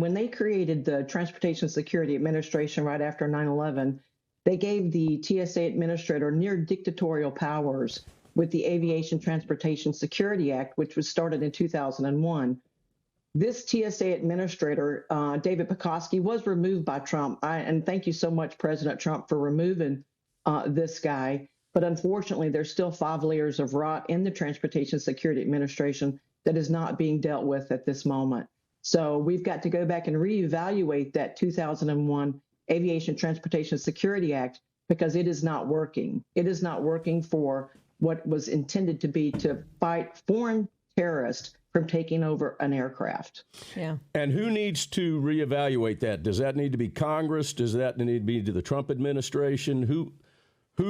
When they created the Transportation Security Administration right after 9/11, they gave the TSA administrator near dictatorial powers with the Aviation Transportation Security Act, which was started in 2001. This TSA administrator, David Pekoske, was removed by Trump. And thank you so much, President Trump, for removing this guy. But unfortunately, there's still 5 layers of rot in the Transportation Security Administration that is not being dealt with at this moment. So we've got to go back and reevaluate that 2001 Aviation Transportation Security Act because it is not working. It is not working for what was intended to be to fight foreign terrorists from taking over an aircraft. Yeah. And who needs to reevaluate that? Does that need to be Congress? Does that need to be to the Trump administration? Who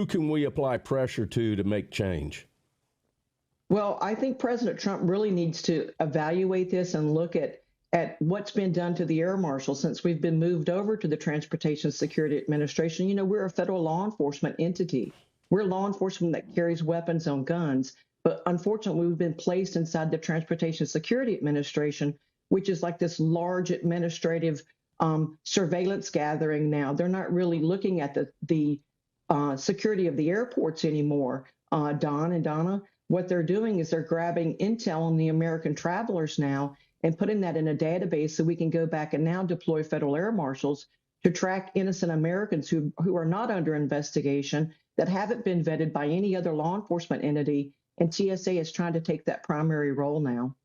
can we apply pressure to make change? Well, I think President Trump really needs to evaluate this and look at what's been done to the air marshal since we've been moved over to the Transportation Security Administration. You know, we're a federal law enforcement entity. We're law enforcement that carries weapons on guns. But unfortunately, we've been placed inside the Transportation Security Administration, which is like this large administrative surveillance gathering now. They're not really looking at the security of the airports anymore, Don and Donna. What they're doing is they're grabbing intel on the American travelers now and putting that in a database so we can go back and now deploy federal air marshals to track innocent Americans who are not under investigation, that haven't been vetted by any other law enforcement entity. And TSA is trying to take that primary role now.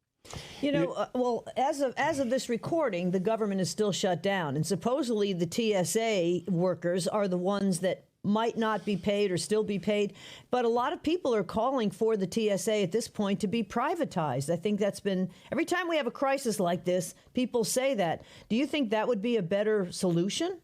You know, well, as of this recording, the government is still shut down. And supposedly the TSA workers are the ones that might not be paid or still be paid. But a lot of people are calling for the TSA at this point to be privatized. I think that's been, every time we have a crisis like this, people say that. Do you think that would be a better solution?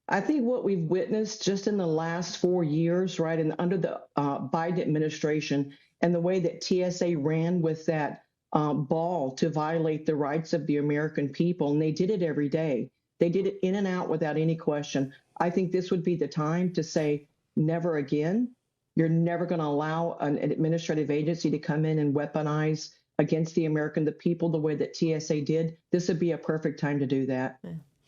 I think what we've witnessed just in the last 4 years, right, and under the Biden administration and the way that TSA ran with that ball to violate the rights of the American people, and they did it every day. They did it in and out without any question. I think this would be the time to say, never again. You're never going to allow an administrative agency to come in and weaponize against the people the way that TSA did. This would be a perfect time to do that.